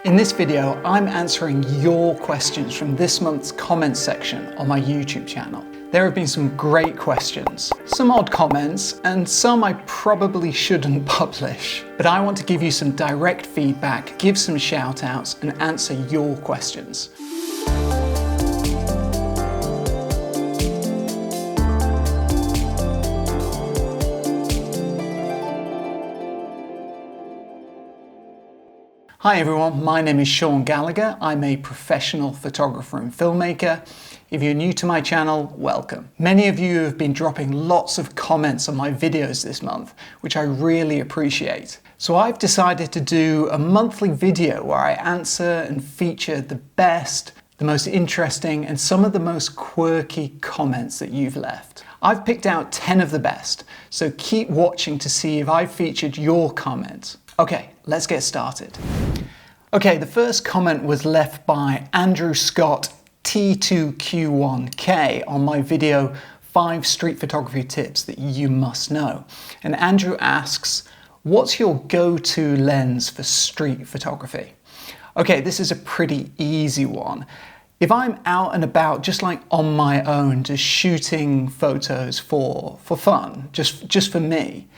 In this video, I'm answering your questions from this month's comments section on my YouTube channel. There have been some great questions, some odd comments, and some I probably shouldn't publish. But I want to give you some direct feedback, give some shout outs, and answer your questions. Hi everyone, my name is Sean Gallagher. I'm a professional photographer and filmmaker. If you're new to my channel, welcome. Many of you have been dropping lots of comments on my videos this month, which I really appreciate. So I've decided to do a monthly video where I answer and feature the best, the most interesting, and some of the most quirky comments that you've left. I've picked out 10 of the best, so keep watching to see if I've featured your comments. Okay, let's get started. Okay, the first comment was left by Andrew Scott T2Q1K on my video 5 street photography tips that you must know. And Andrew asks, what's your go-to lens for street photography? Okay, this is a pretty easy one. If I'm out and about, just like on my own, just shooting photos for fun, just for me,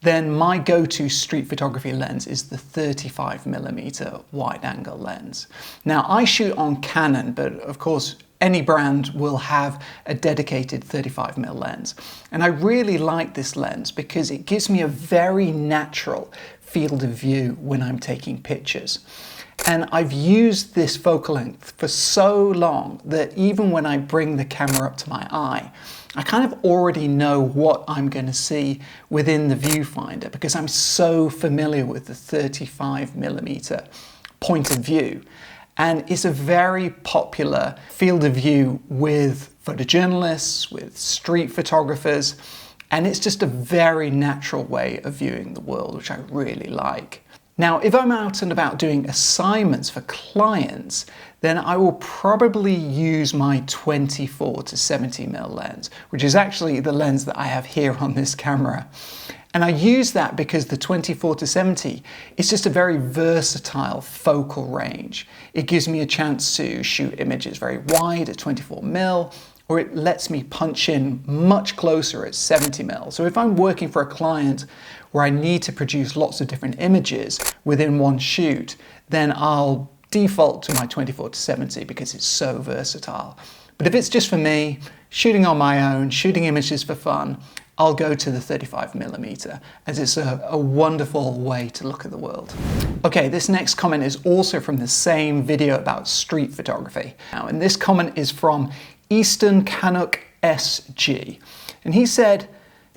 then my go-to street photography lens is the 35mm wide-angle lens. Now, I shoot on Canon, but of course, any brand will have a dedicated 35mm lens. And I really like this lens because it gives me a very natural field of view when I'm taking pictures. And I've used this focal length for so long that even when I bring the camera up to my eye, I kind of already know what I'm going to see within the viewfinder because I'm so familiar with the 35mm point of view. And it's a very popular field of view with photojournalists, with street photographers, and it's just a very natural way of viewing the world, which I really like. Now, if I'm out and about doing assignments for clients, then I will probably use my 24-70mm lens, which is actually the lens that I have here on this camera. And I use that because the 24-70 is just a very versatile focal range. It gives me a chance to shoot images very wide at 24mm, or it lets me punch in much closer at 70mm. So if I'm working for a client where I need to produce lots of different images within one shoot, then I'll default to my 24-70 because it's so versatile. But if it's just for me, shooting on my own, shooting images for fun, I'll go to the 35mm as it's a wonderful way to look at the world. Okay, this next comment is also from the same video about street photography. Now, and this comment is from Eastern Canuck SG. And he said,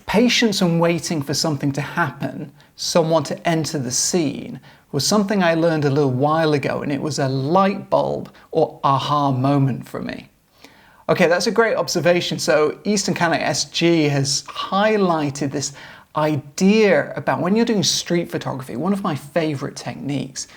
patience and waiting for something to happen, someone to enter the scene, was something I learned a little while ago, and it was a light bulb or aha moment for me. Okay, that's a great observation. So Eastern Canuck SG has highlighted this idea about when you're doing street photography, one of my favorite techniques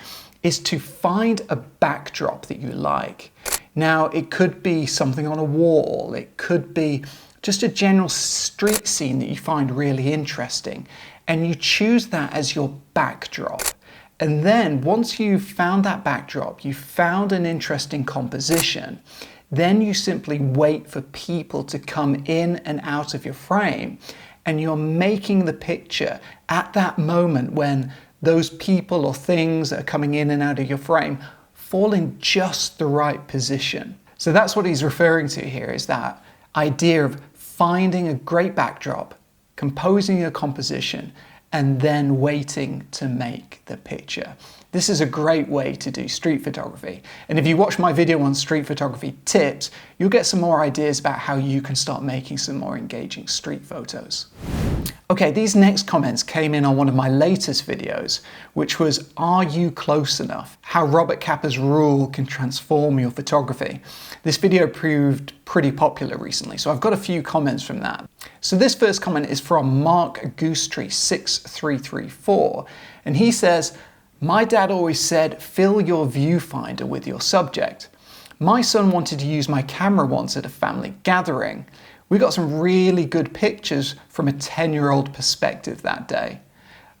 is to find a backdrop that you like. Now, it could be something on a wall, it could be just a general street scene that you find really interesting, and you choose that as your backdrop. And then once you've found that backdrop, you've found an interesting composition, then you simply wait for people to come in and out of your frame, and you're making the picture at that moment when those people or things that are coming in and out of your frame fall in just the right position. So that's what he's referring to here, is that idea of finding a great backdrop, composing a composition, and then waiting to make the picture. This is a great way to do street photography. And if you watch my video on street photography tips, you'll get some more ideas about how you can start making some more engaging street photos. Okay, these next comments came in on one of my latest videos, which was, are you close enough? How Robert Capa's rule can transform your photography. This video proved pretty popular recently, so I've got a few comments from that. So this first comment is from Mark Goostree 6334, and he says, my dad always said, fill your viewfinder with your subject. My son wanted to use my camera once at a family gathering. We got some really good pictures from a 10-year-old perspective that day.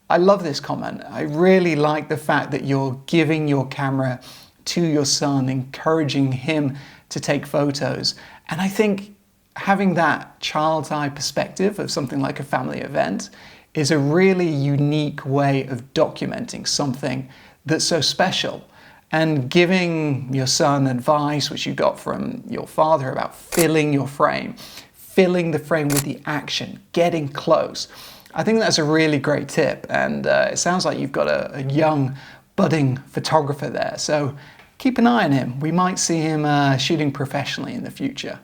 I love this comment. I really like the fact that you're giving your camera to your son, encouraging him to take photos. And I think having that child's eye perspective of something like a family event is a really unique way of documenting something that's so special. And giving your son advice, which you got from your father, about filling your frame, filling the frame with the action, getting close. I think that's a really great tip, and it sounds like you've got a young budding photographer there, so keep an eye on him. We might see him shooting professionally in the future.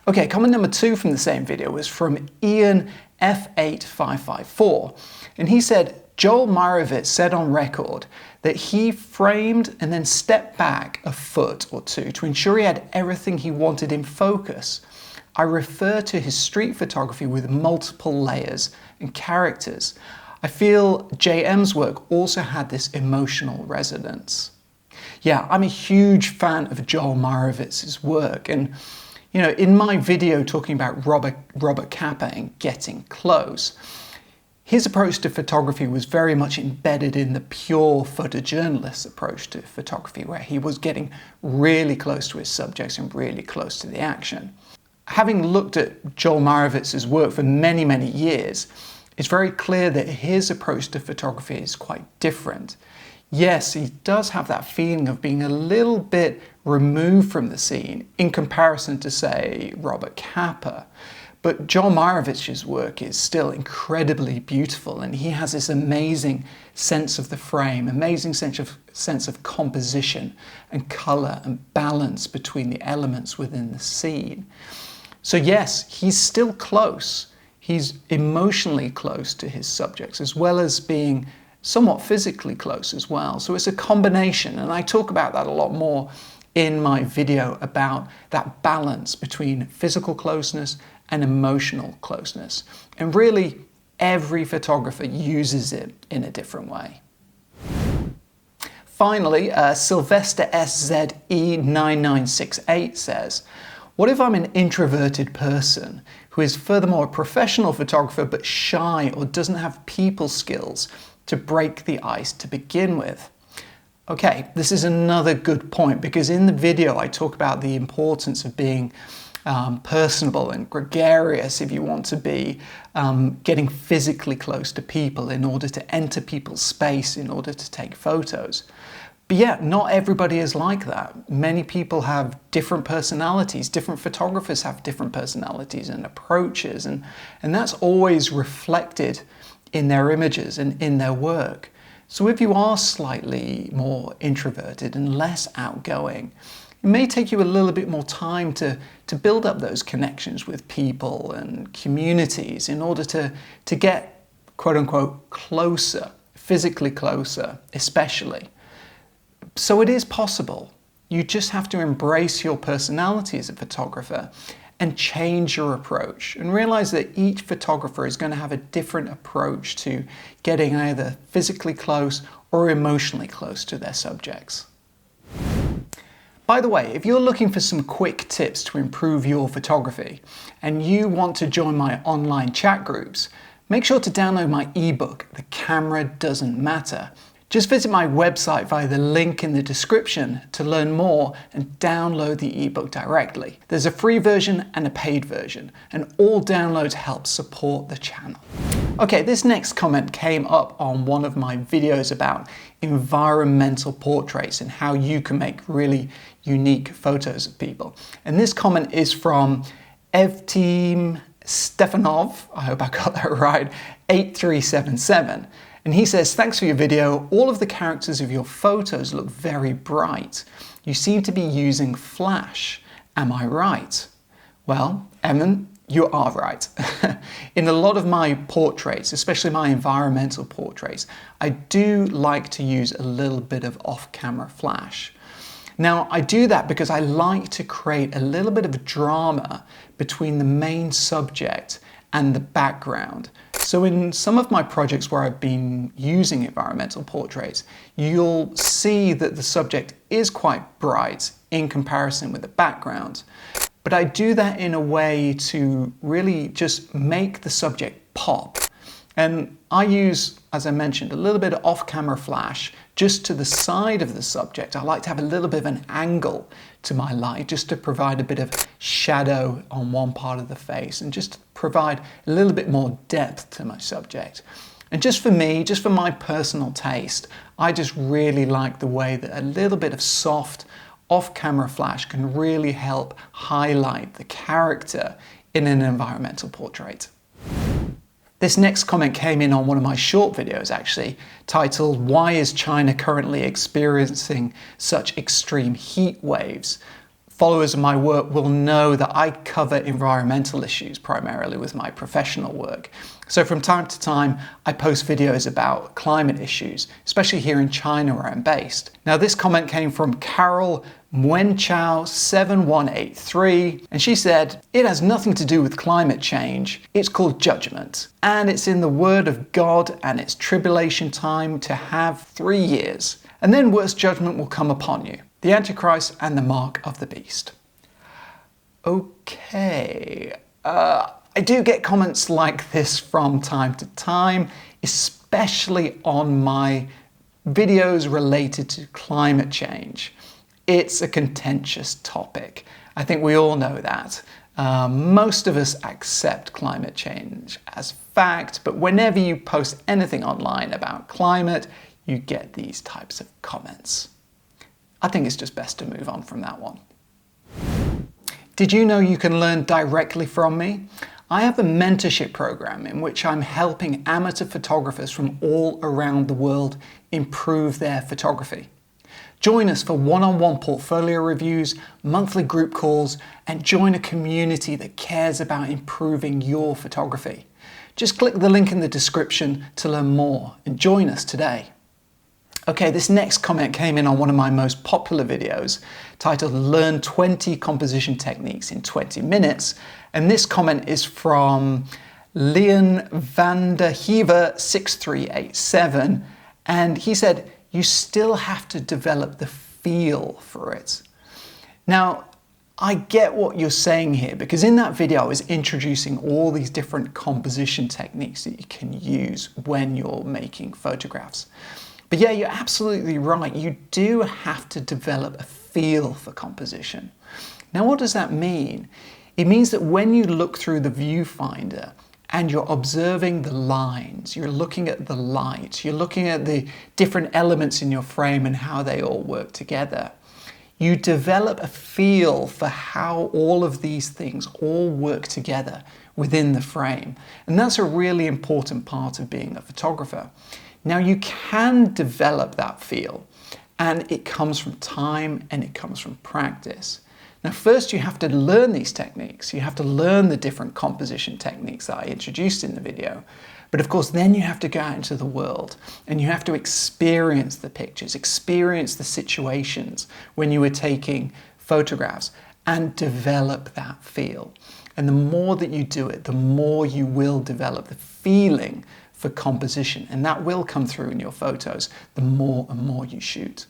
Okay, comment number 2 from the same video was from Ian F8554, and he said, Joel Meyerowitz said on record that he framed and then stepped back a foot or two to ensure he had everything he wanted in focus. I refer to his street photography with multiple layers and characters. I feel JM's work also had this emotional resonance. Yeah, I'm a huge fan of Joel Meyerowitz's work, and you know, in my video talking about Robert Capa and getting close, his approach to photography was very much embedded in the pure photojournalist's approach to photography, where he was getting really close to his subjects and really close to the action. Having looked at Joel Meyerowitz's work for many, many years, it's very clear that his approach to photography is quite different. Yes, he does have that feeling of being a little bit removed from the scene in comparison to, say, Robert Capa. But Joel Meyerowitz's work is still incredibly beautiful, and he has this amazing sense of the frame, amazing sense of composition and color and balance between the elements within the scene. So yes, he's still close. He's emotionally close to his subjects, as well as being somewhat physically close as well. So it's a combination, and I talk about that a lot more in my video about that balance between physical closeness and emotional closeness. And really, every photographer uses it in a different way. Finally, Sylvester SZE9968 says, what if I'm an introverted person who is furthermore a professional photographer but shy or doesn't have people skills to break the ice to begin with? Okay, this is another good point, because in the video I talk about the importance of being personable and gregarious, if you want to be, getting physically close to people in order to enter people's space, in order to take photos. But yeah, not everybody is like that. Many people have different personalities. Different photographers have different personalities and approaches, and that's always reflected in their images and in their work. So if you are slightly more introverted and less outgoing, it may take you a little bit more time to build up those connections with people and communities in order to get, quote unquote, closer, physically closer, especially. So it is possible. You just have to embrace your personality as a photographer and change your approach, and realize that each photographer is going to have a different approach to getting either physically close or emotionally close to their subjects. By the way, if you're looking for some quick tips to improve your photography and you want to join my online chat groups, make sure to download my ebook, The Camera Doesn't Matter. Just visit my website via the link in the description to learn more and download the ebook directly. There's a free version and a paid version, and all downloads help support the channel. Okay, this next comment came up on one of my videos about environmental portraits and how you can make really unique photos of people. And this comment is from Evtim Stefanov, I hope I got that right, 8377. And he says, thanks for your video. All of the characters of your photos look very bright. You seem to be using flash. Am I right? Well, Evan, you are right. In a lot of my portraits, especially my environmental portraits, I do like to use a little bit of off-camera flash. Now, I do that because I like to create a little bit of drama between the main subject and the background. So in some of my projects where I've been using environmental portraits, you'll see that the subject is quite bright in comparison with the background. But I do that in a way to really just make the subject pop. And I use, as I mentioned, a little bit of off-camera flash just to the side of the subject. I like to have a little bit of an angle to my light just to provide a bit of shadow on one part of the face and just to provide a little bit more depth to my subject. And just for me, just for my personal taste, I just really like the way that a little bit of soft off-camera flash can really help highlight the character in an environmental portrait. This next comment came in on one of my short videos actually, titled "Why is China currently experiencing such extreme heat waves?" Followers of my work will know that I cover environmental issues primarily with my professional work. So from time to time, I post videos about climate issues, especially here in China where I'm based. Now this comment came from Carol Mwenchow7183, and she said, "It has nothing to do with climate change. It's called judgment. And it's in the word of God, and it's tribulation time to have 3 years. And then worse judgment will come upon you. The Antichrist and the mark of the beast." Okay, I do get comments like this from time to time, especially on my videos related to climate change. It's a contentious topic. I think we all know that. Most of us accept climate change as fact, but whenever you post anything online about climate, you get these types of comments. I think it's just best to move on from that one. Did you know you can learn directly from me? I have a mentorship program in which I'm helping amateur photographers from all around the world improve their photography. Join us for one-on-one portfolio reviews, monthly group calls, and join a community that cares about improving your photography. Just click the link in the description to learn more and join us today. Okay, this next comment came in on one of my most popular videos titled "Learn 20 Composition Techniques in 20 Minutes." And this comment is from Leon van der Heever 6387. And he said, "You still have to develop the feel for it." Now, I get what you're saying here because in that video I was introducing all these different composition techniques that you can use when you're making photographs. But yeah, you're absolutely right. You do have to develop a feel for composition. Now, what does that mean? It means that when you look through the viewfinder and you're observing the lines, you're looking at the light, you're looking at the different elements in your frame and how they all work together, you develop a feel for how all of these things all work together within the frame. And that's a really important part of being a photographer. Now you can develop that feel, and it comes from time and it comes from practice. Now first you have to learn these techniques. You have to learn the different composition techniques that I introduced in the video. But of course then you have to go out into the world and you have to experience the pictures, experience the situations when you were taking photographs and develop that feel. And the more that you do it, the more you will develop the feeling for composition, and that will come through in your photos the more and more you shoot.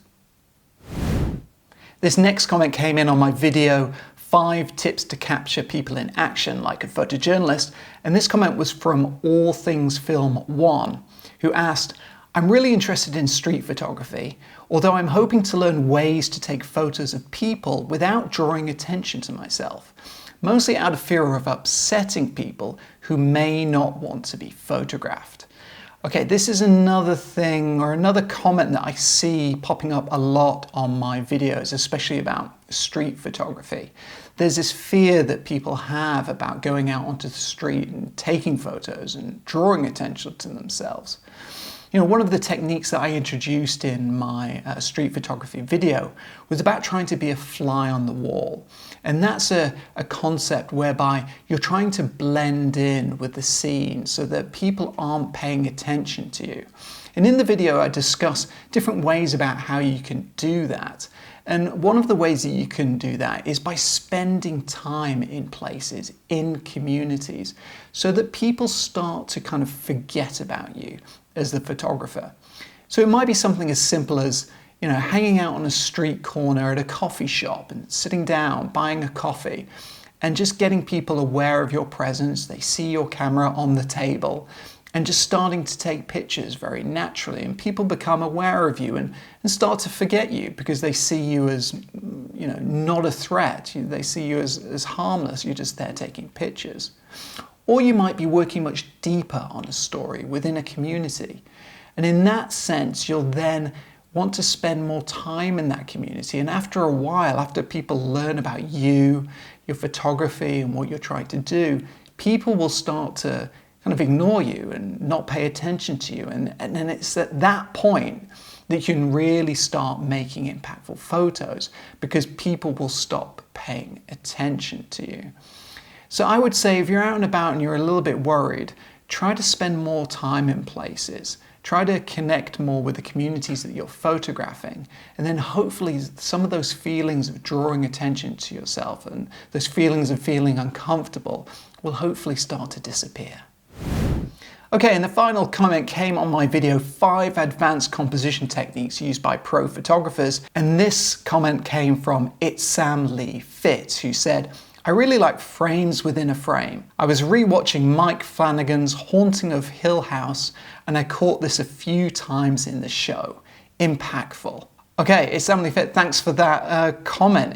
This next comment came in on my video, 5 tips to capture people in action like a photojournalist, and this comment was from All Things Film 1, who asked, "I'm really interested in street photography, although I'm hoping to learn ways to take photos of people without drawing attention to myself, mostly out of fear of upsetting people who may not want to be photographed." Okay, this is another thing or another comment that I see popping up a lot on my videos, especially about street photography. There's this fear that people have about going out onto the street and taking photos and drawing attention to themselves. You know, one of the techniques that I introduced in my street photography video was about trying to be a fly on the wall. And that's a concept whereby you're trying to blend in with the scene so that people aren't paying attention to you. And in the video, I discuss different ways about how you can do that. And one of the ways that you can do that is by spending time in places, in communities, so that people start to kind of forget about you as the photographer. So it might be something as simple as, you know, hanging out on a street corner at a coffee shop and sitting down, buying a coffee, and just getting people aware of your presence. They see your camera on the table, and just starting to take pictures very naturally, and people become aware of you and start to forget you because they see you as, not a threat. They see you as harmless. You're just there taking pictures. Or you might be working much deeper on a story within a community. And in that sense, you'll then want to spend more time in that community. And after a while, after people learn about you, your photography and what you're trying to do, people will start to kind of ignore you and not pay attention to you. And then it's at that point that you can really start making impactful photos, because people will stop paying attention to you. So I would say if you're out and about and you're a little bit worried, try to spend more time in places. Try to connect more with the communities that you're photographing, and then hopefully some of those feelings of drawing attention to yourself and those feelings of feeling uncomfortable will hopefully start to disappear. Okay, and the final comment came on my video, 5 advanced composition techniques used by pro photographers. And this comment came from It's Sam Lee Fitz, who said, I really like frames within a frame. I was re-watching Mike Flanagan's Haunting of Hill House, and I caught this a few times in the show. Impactful. Okay, It's Sam Lee Fitz, thanks for that comment.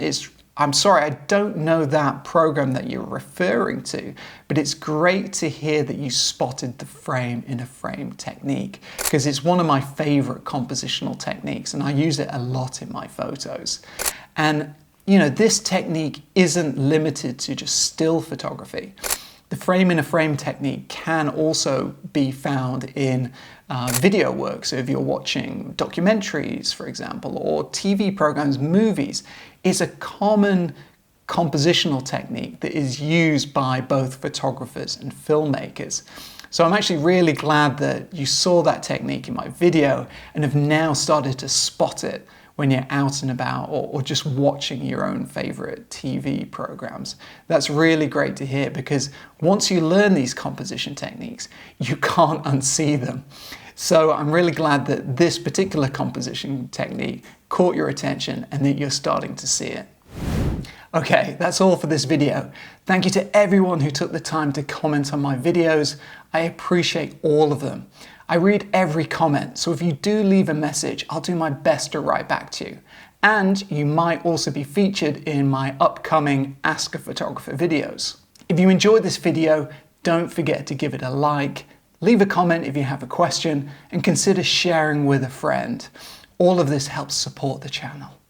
I'm sorry, I don't know that program that you're referring to, but it's great to hear that you spotted the frame in a frame technique, because it's one of my favorite compositional techniques and I use it a lot in my photos. And this technique isn't limited to just still photography. The frame in a frame technique can also be found in video work. So if you're watching documentaries, for example, or TV programs, movies, it's a common compositional technique that is used by both photographers and filmmakers. So I'm actually really glad that you saw that technique in my video and have now started to spot it when you're out and about or just watching your own favorite TV programs. That's really great to hear, because once you learn these composition techniques, you can't unsee them. So I'm really glad that this particular composition technique caught your attention and that you're starting to see it. Okay, that's all for this video. Thank you to everyone who took the time to comment on my videos. I appreciate all of them. I read every comment, so if you do leave a message, I'll do my best to write back to you. And you might also be featured in my upcoming Ask a Photographer videos. If you enjoyed this video, don't forget to give it a like, leave a comment if you have a question, and consider sharing with a friend. All of this helps support the channel.